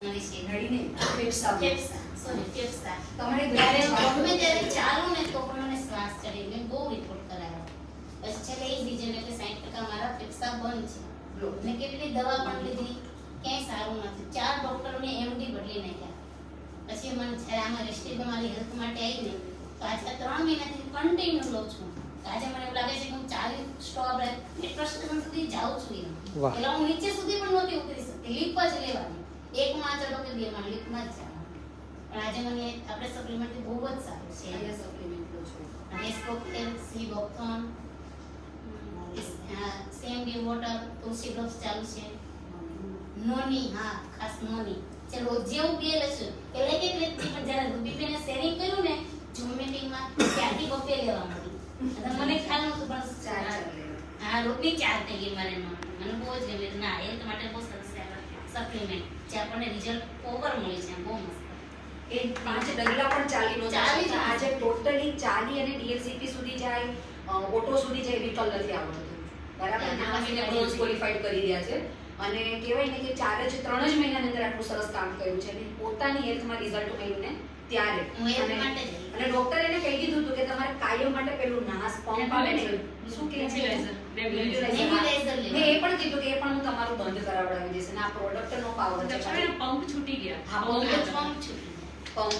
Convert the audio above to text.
નડીને ફેફસા સોરી ફેફસા તમારે ત્યારે ગમે ત્યારે ચાલુ ને તો પણ મને શ્વાસ ચડે મેં બહુ રિપોર્ટ કરાવ્યો પછી છેલ્લે એક ડિઝાઇન એટલે 60% મારા ફેફસા બંધ છે મેં કેટલી દવા પણ લીધી ક્યાંય સારું નથી 4 ડોક્ટરોને એમડી બદલી નાખ્યા પછી મને જ્યારે આમાં રેસ્ટિવ મારી હેલ્થ માટે આવી ને તો આજે 3 મહિનાથી કન્ટિન્યુ લઉં છું આજે મને એવું લાગે છે કે હું 40 સ્ટોપ મેટ્રો સ્ટેશન સુધી જાઉં છું એટલે હું નીચે સુધી પણ નહોતી ઉતરી શકતી લીપ જ લેવાની એકમાં ચડો કે બેમાં લીપમાં જ જવાનું પણ આજે મને આપણે સપ્લિમેન્ટ બહુ જ સારું છે અહીંયા સપ્લિમેન્ટ લો છો અને સ્કોપેલ સી બોક્ટોન સેમડી વોટર તુલસી ડ્રોપ્સ ચાલુ છે નોની હા ખાસ નોની ચલો જેવું બે લેશું એટલે એક લેતી પણ જ્યારે રૂબીબેને શેરિંગ કર્યું ને ઝૂમ મીટિંગમાં ત્યારથી બપે લેવા મળી અને મને ખ્યાલ નહોતું પણ ચાર હા રોટલી 4 થઈ ગઈ મને બહુ જ ગમે ના હેલ્થ માટે બહુ સરસ છે સપ્લિમેન્ટ જે આપણને રિઝલ્ટ ઓવર મળી છે બહુ મસ્ત એ 5 ડગલા પણ ચાલી નો ચાલી જાય આજે ટોટલી ચાલી અને ડીએલસીપી સુધી જાય ઓટો સુધી જાય વિકલ નથી આવડતું બરાબર નામીને બ્રોન્ઝ ક્વોલિફાઈડ કરી રહ્યા છે અને કહેવાય ને કે 3 જ મહિનાની અંદર આટલું સરસ કામ કર્યું છે અને પોતાની હેલ્થમાં રિઝલ્ટ મળ્યું ને ત્યારે અને ડોક્ટર એને કહી દીધું હતું કે તમારે કાયમ માટે પેલું નાસ પંપ આવે ને શું કહે છે નેબ્યુલાઇઝર મેં એ પણ કીધું કે એ પણ હું તમારું બંધ કરાવડાવી દઈશ અને આ પ્રોડક્ટનો પાવર છે પંપ છૂટી ગયા હા પંપ છૂટી પંપ